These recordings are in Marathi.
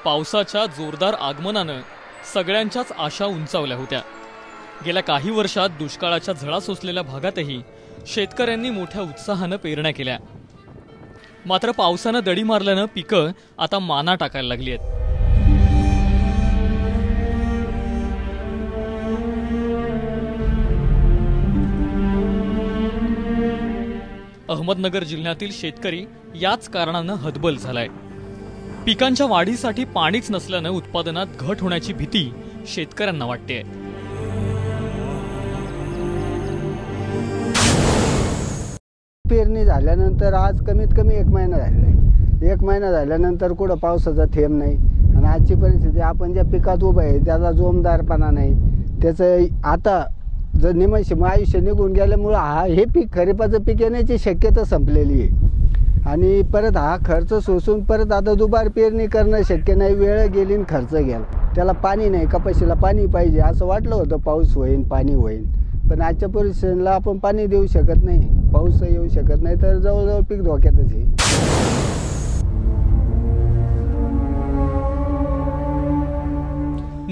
पावसाच्या जोरदार आगमनानं सगळ्यांच्याच आशा उंचावल्या होत्या। गेल्या काही वर्षात दुष्काळाच्या झळा सोसलेल्या भागातही शेतकऱ्यांनी मोठ्या उत्साहानं पेरण्या केल्या। मात्र पावसानं दडी मारल्यानं पिकं आता माना टाकायला लागली आहेत। अहमदनगर जिल्ह्यातील शेतकरी याच कारणानं हतबल झालाय। पिकांच्या वाढीसाठी पाणीच नसल्यानं उत्पादनात घट होण्याची भीती शेतकऱ्यांना वाटते। पेरणी झाल्यानंतर आज कमीत कमी 1 महिना झालेला आहे। 1 महिना झाल्यानंतर कुठं पावसाचा थेंब नाही आणि आजची परिस्थिती आपण ज्या पिकात उभं आहे त्याचा जोमदारपणा नाही। त्याचं आता जर निमशी आयुष्य निघून गेल्यामुळं हे पीक खरीपाचं पीक येण्याची शक्यता संपलेली आहे आणि परत हा खर्च सोसून परत आता दुबार पेरणी करणं शक्य नाही। वेळ गेली आणि खर्च गेला। त्याला पाणी नाही, कपाशीला पाणी पाहिजे असं वाटलं होतं पाऊस होईल पाणी होईल, पण आजच्या परिस्थितीला आपण पाणी देऊ शकत नाही, पाऊस येऊ शकत नाही, तर जवळजवळ पीक धोक्यातच आहे।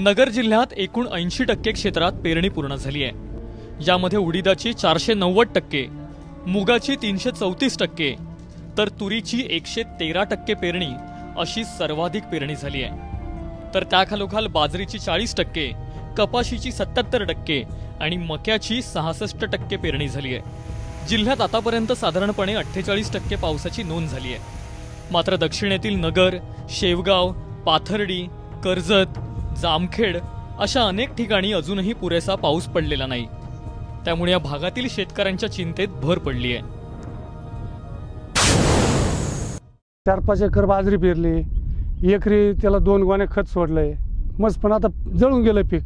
नगर जिल्ह्यात एकूण 80% क्षेत्रात पेरणी पूर्ण झाली आहे। यामध्ये उडीदाची 490%, मुगाची 334%, तर तुरीची 113% पेरणी अशी सर्वाधिक पेरणी झाली आहे। तर त्याखालोखाल बाजरीची 40%, कपाशीची 77% आणि मक्याची 66% पेरणी झाली आहे। जिल्ह्यात आतापर्यंत साधारणपणे 48% पावसाची नोंद झाली आहे। मात्र दक्षिणेतील नगर, शेवगाव, पाथर्डी, कर्जत, जामखेड अशा अनेक ठिकाणी अजूनही पुरेसा पाऊस पडलेला नाही। त्यामुळे या भागातील शेतकऱ्यांच्या चिंतेत भर पडली आहे। 4-5 एकर बाजरी पेरली, एकरी त्याला 2 गोणे खत सोडलंय, मस्त पण आता जळून गेलं पीक।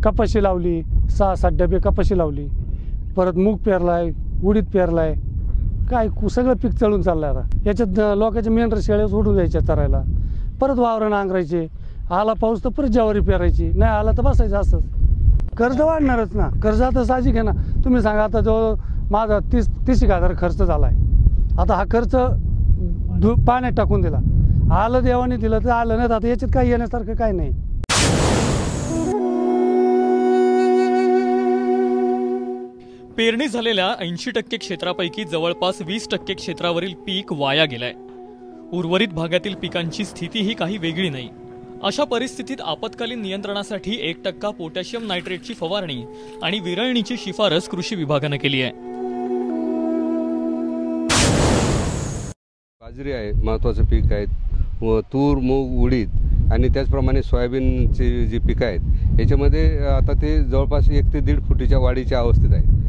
कपाशी लावली, 6-7 डबे कपाशी लावली, परत मूग पेरलाय, उडीद पेरलाय, काय सगळं पीक जळून चाललंय। आता याच्यात लोकांच्या मेंढर शेळ्या सोडून जायच्या चरायला, परत वावरं नांगरायचे, आला पाऊस तर परत ज्वारी पेरायची, नाही आला तर बसायचं असंच। कर्ज वाढणारच ना, कर्ज आता साहजिक आहे ना। तुम्ही सांगा आता जो माझा 30,000 खर्च झालाय, आता हा खर्च पाण्यात टाकून दिला, आलं देवाने दिलं तर आलं, नाही आता याच्यात काही येण्यासारखं काही नाही। पेरणी झालेल्या 80% क्षेत्रापैकी जवळपास 20% क्षेत्रावरील पीक वाया गेलंय। उर्वरित भागातील पिकांची स्थितीही काही वेगळी नाही। अशा परिस्थितीत आपत्कालीन नियंत्रणासाठी 1% पोटॅशियम नायट्रेटची फवारणी आणि विरळणीची शिफारस कृषी विभागाने केली आहे। बाजरी आहे, महत्त्वाचं पीक आहे, तूर, मूग, उडीद आणि त्याचप्रमाणे सोयाबीनची जी पिकं आहेत याच्यामध्ये आता ते जवळपास 1 ते 1.5 फुटीच्या वाढीच्या अवस्थेत आहे।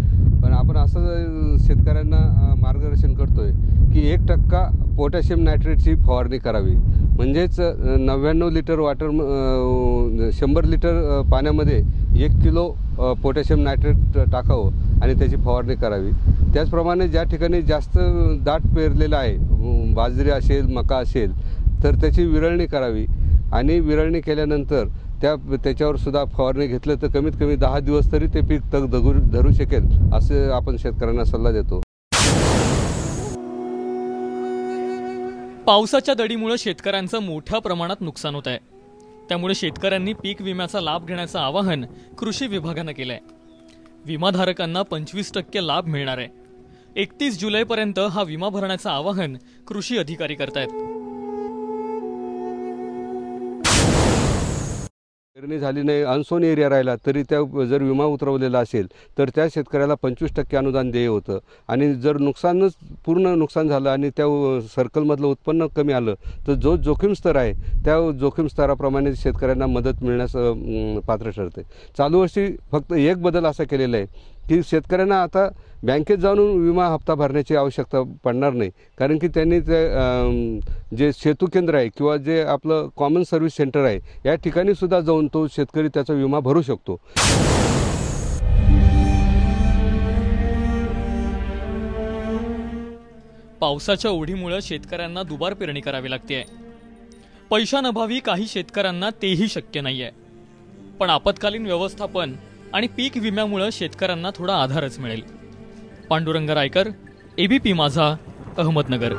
पण आपण असं शेतकऱ्यांना मार्गदर्शन करतोय की 1% पोटॅशियम नायट्रेटची फवारणी करावी, म्हणजेच 99 लिटर वॉटर 100 लिटर पाण्यामध्ये 1 किलो पोटॅशियम नायट्रेट टाकावं आणि त्याची फवारणी करावी। त्याचप्रमाणे ज्या ठिकाणी जास्त दाट पेरलेलं आहे, बाजरी असेल, मका असेल, तर त्याची विरळणी करावी आणि विरळणी केल्यानंतर त्याच्यावर सुद्धा फवारणी घेतलं तर कमीत कमी 10 दिवस तरी ते पीक तग धरू शकेल, असं आपण शेतकऱ्यांना सल्ला देतो। पावसाच्या दडीमुळे शेतकऱ्यांचं मोठ्या प्रमाणात नुकसान होत आहे। त्यामुळे शेतकऱ्यांनी पीक विम्याचा लाभ घेण्याचं आवाहन कृषी विभागानं केलंय। विमाधारकांना 25% लाभ मिळणार आहे। 31 जुलैपर्यंत हा विमा भरण्याचं आवाहन कृषी अधिकारी करतायत। पेरणी झाली नाही, अनसोन एरिया राहिला तरी त्या जर विमा उतरवलेला असेल तर त्या शेतकऱ्याला 25% अनुदान देय होतं आणि जर पूर्ण नुकसान झालं आणि त्या सर्कलमधलं उत्पन्न कमी आलं तर जो जोखीम स्तर आहे त्या जोखीम स्तराप्रमाणे शेतकऱ्यांना मदत मिळण्यास पात्र ठरते। चालू वर्षी फक्त एक बदल असा केलेला आहे की शेतकऱ्यांना आता बँकेत जाऊन विमा हप्ता भरण्याची आवश्यकता पडणार नाही, कारण की त्यांनी जे सेतू केंद्र आहे किंवा जे आपलं कॉमन सर्व्हिस सेंटर आहे या ठिकाणी सुद्धा जाऊन तो शेतकरी त्याचा विमा भरू शकतो। पावसाच्या ओढीमुळे शेतकऱ्यांना दुबार पेरणी करावी लागते। पैशांअभावी काही शेतकऱ्यांना तेही शक्य नाहीये, पण आपत्कालीन व्यवस्थापन आणि पीक विम्यामुळे शेतकऱ्यांना थोडा आधारच मिळेल। पांडुरंग रायकर, एबीपी माझा, अहमदनगर।